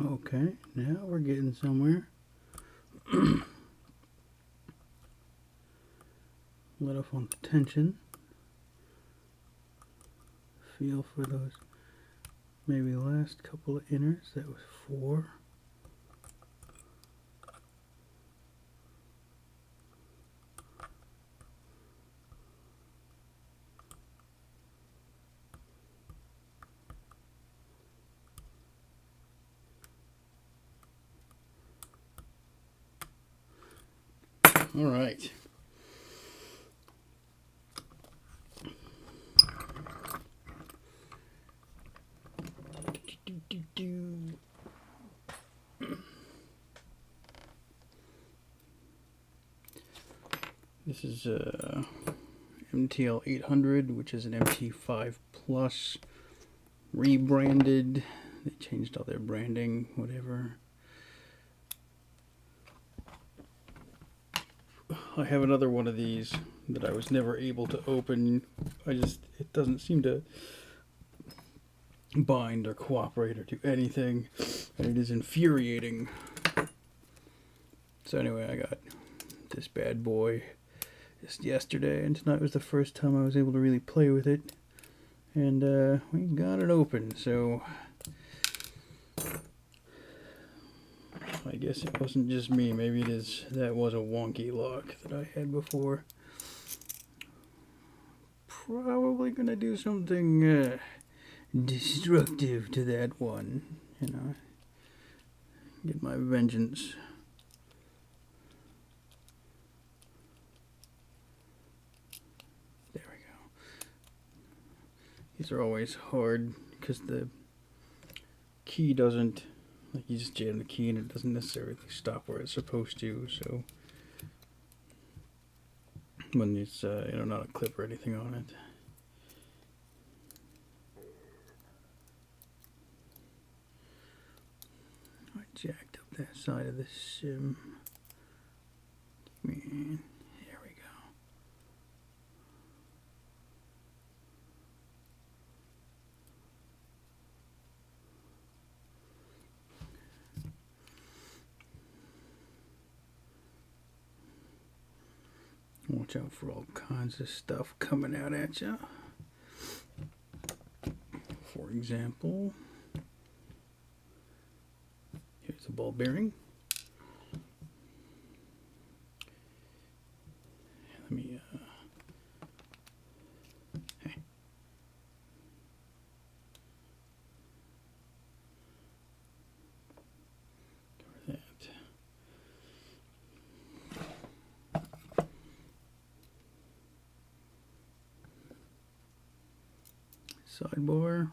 Okay, now we're getting somewhere. Let off on the tension. Feel for those maybe last couple of inners. That was 4. All right. This is MTL800, which is an MT5 Plus rebranded. They changed all their branding, whatever. I have another one of these that I was never able to open. It doesn't seem to bind or cooperate or do anything, and it is infuriating. So anyway, I got this bad boy just yesterday, and tonight was the first time I was able to really play with it, and we got it open. So I guess it wasn't just me. Maybe that was a wonky lock that I had before. Probably gonna do something destructive to that one, you know. Get my vengeance. There we go. These are always hard because the key doesn't, like, you just jam the key and it doesn't necessarily stop where it's supposed to. So when it's not a clip or anything on it. I jacked up that side of the sim. Man, there we go. Watch out for all kinds of stuff coming out at you. For example, here's a ball bearing. Let me cover that. Sidebar.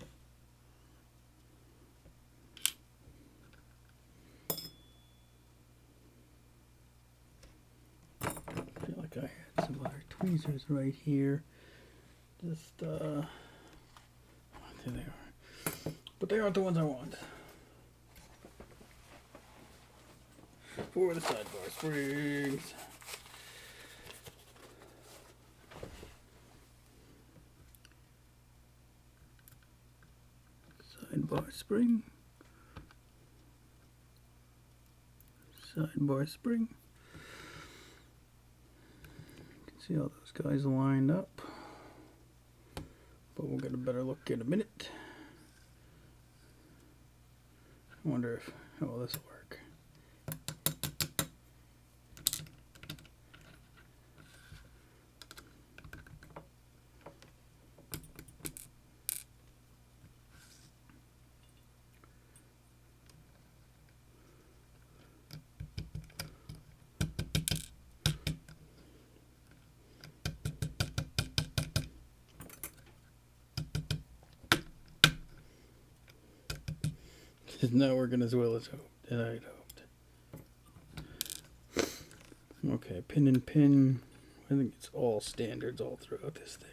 I feel like I had some other tweezers right here. Just there they are. But they aren't the ones I want. For the sidebar springs. Sidebar spring. Sidebar spring. You can see all those guys lined up. But we'll get a better look in a minute. I wonder how well this will work. It's not working as well as I'd hoped. Okay, pin and pin. I think it's all standards all throughout this thing.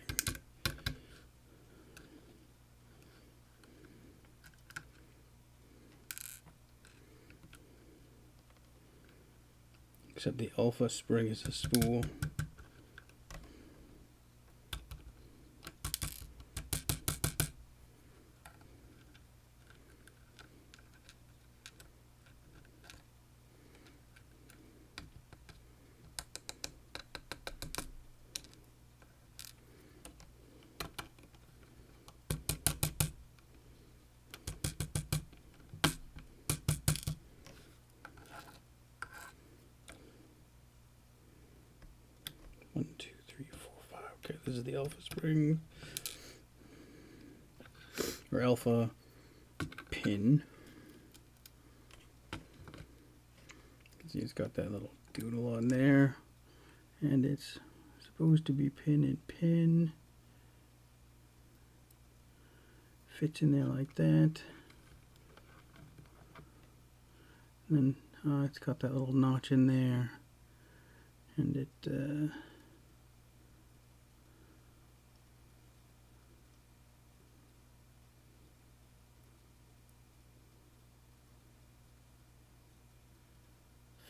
Except the alpha spring is a spool. 1, 2, 3, 4, 5. Okay, this is the alpha spring. Or alpha pin. See, it's got that little doodle on there. And it's supposed to be pin and pin. Fits in there like that. And then it's got that little notch in there. And it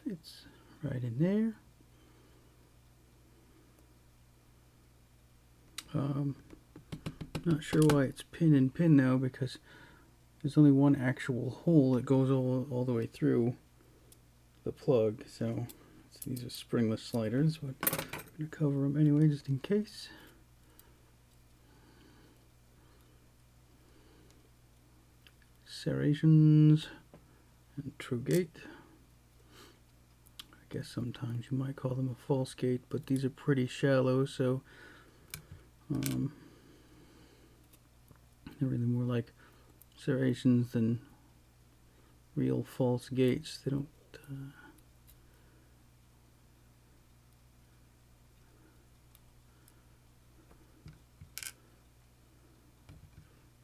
fits right in there. Not sure why it's pin and pin now, because there's only one actual hole that goes all the way through the plug. So these are springless sliders, but I'm going to cover them anyway just in case. Serrations and true gate. I guess sometimes you might call them a false gate, but these are pretty shallow, so they're really more like serrations than real false gates. They don't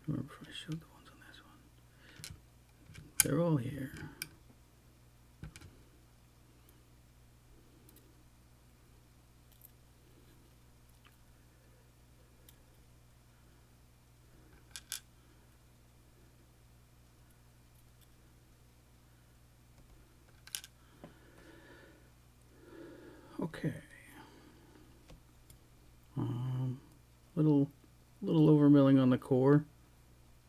remember if I showed the ones on this one. They're all here. Okay. Little overmilling on the core.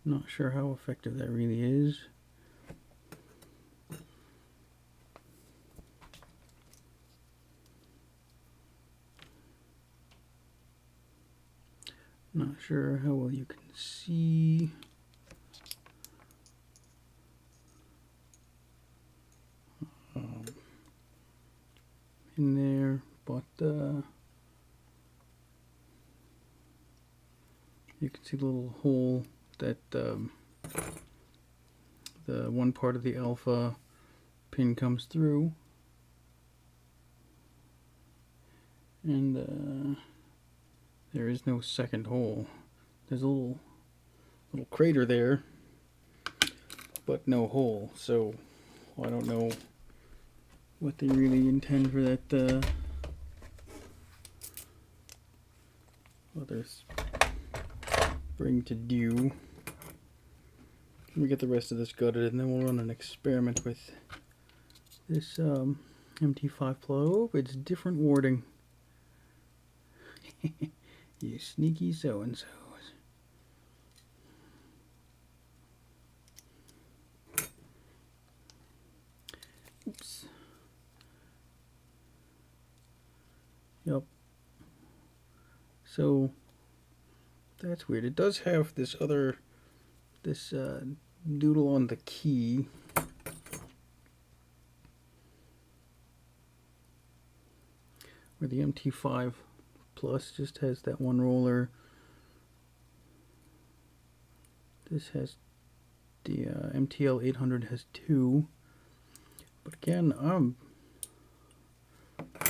Not sure how effective that really is. Not sure how well you can see. In there, but you can see the little hole that the one part of the alpha pin comes through, and there is no second hole. There's a little crater there, but no hole. So I don't know what they really intend for that other spring to do. Let me get the rest of this gutted, and then we'll run an experiment with this MT5 plug. Oh, it's different wording. You sneaky so-and-sos. Oops. Yep. So that's weird. It does have this doodle on the key. Where the MT5 Plus just has that one roller. This has the MTL800 has two. But again, I'm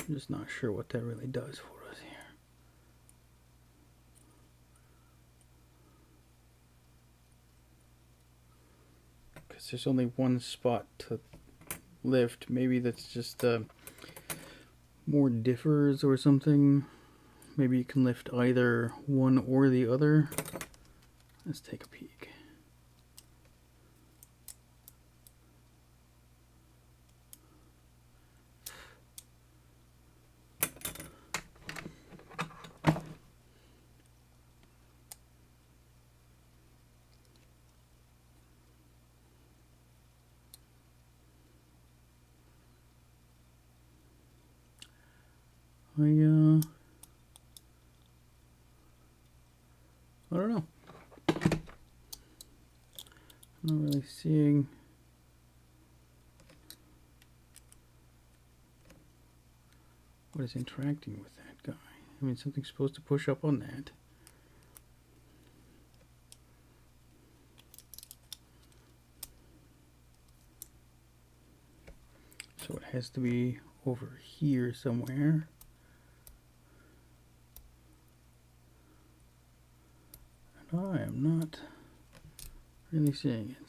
just not sure what that really does for us here. Because there's only one spot to lift. Maybe that's just more differs or something. Maybe you can lift either one or the other. Let's take a peek. I don't know. I'm not really seeing what is interacting with that guy. I mean, something's supposed to push up on that. So it has to be over here somewhere. And I am not really seeing it.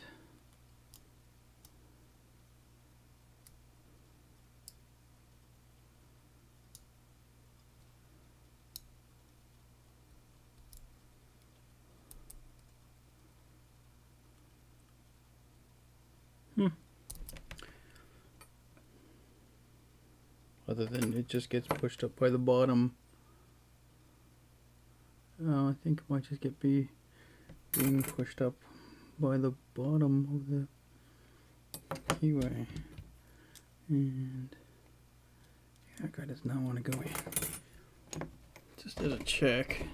Other than it just gets pushed up by the bottom. I think it might just being pushed up by the bottom of the keyway. And that guy does not want to go in. Just as a check.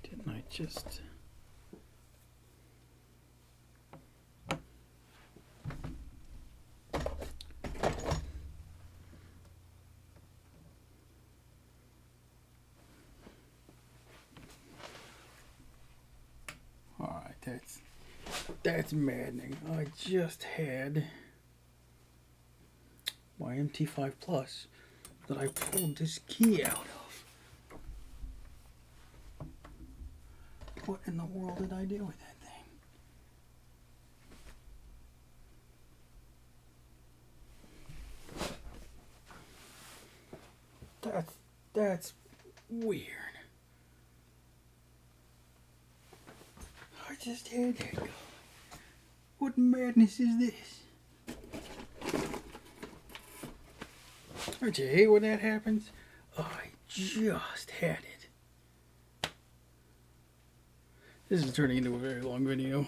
Didn't I just... That's maddening. I just had my MT5 Plus that I pulled this key out of. What in the world did I do with that thing? That's weird. I just had that go. What madness is this? Don't you hate when that happens? I just had it. This is turning into a very long video.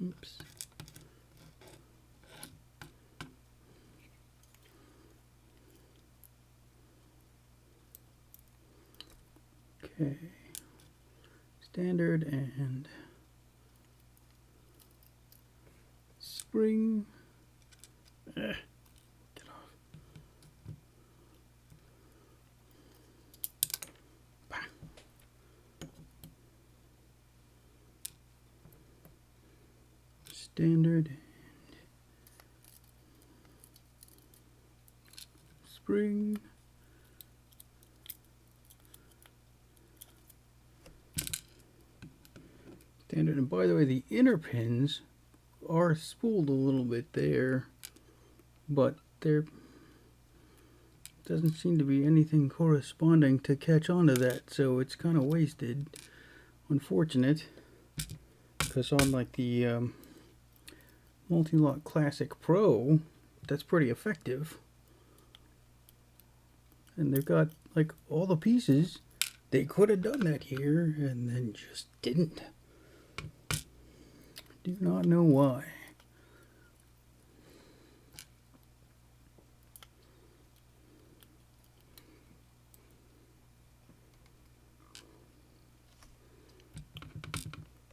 Oops. Okay, standard and spring. Get off. Bah. Standard and spring. Standard, and by the way, the inner pins are spooled a little bit there, but there doesn't seem to be anything corresponding to catch onto that, so it's kind of wasted. Unfortunate, because on like the Mul T Lock Classic Pro, that's pretty effective. And they've got like all the pieces. They could have done that here and then just didn't. Do not know why.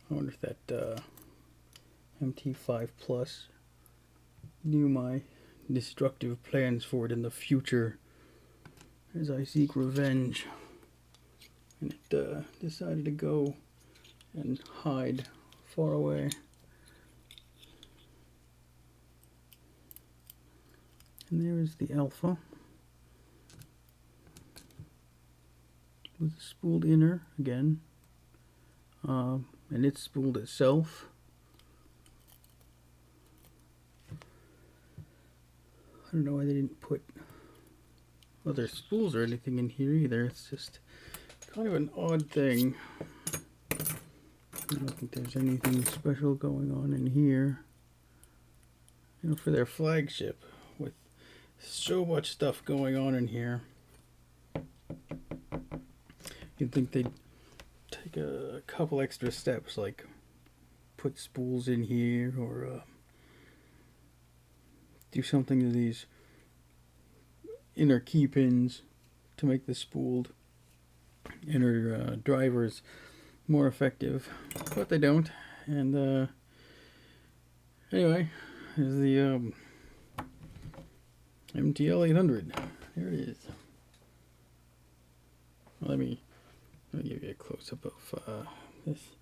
I wonder if that MT5 Plus knew my destructive plans for it in the future as I seek revenge, and it decided to go and hide far away. And there is the alpha with a spooled inner again, and it's spooled itself. I don't know why they didn't put other spools or anything in here either. It's just kind of an odd thing. I don't think there's anything special going on in here, you know, for their flagship. With so much stuff going on in here, you'd think they'd take a couple extra steps, like put spools in here or do something to these inner key pins to make the spooled inner drivers more effective, but they don't. And anyway, here's the MTL800. There it is. Let me give you a close-up of this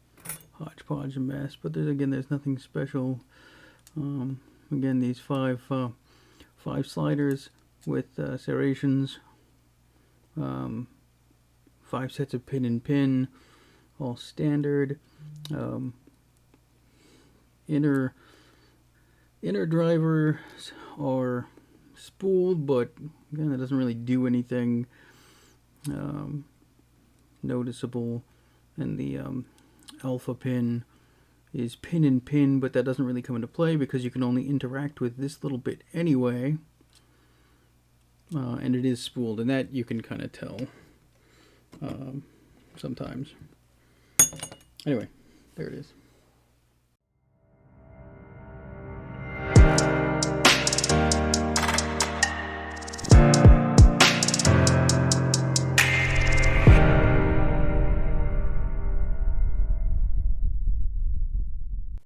hodgepodge mess, but there's nothing special. Again, these five sliders with serrations, 5 sets of pin and pin, all standard. Inner drivers are spooled, but again, it doesn't really do anything noticeable. And the alpha pin is pin and pin, but that doesn't really come into play because you can only interact with this little bit anyway. And it is spooled, and that you can kind of tell sometimes. Anyway, there it is.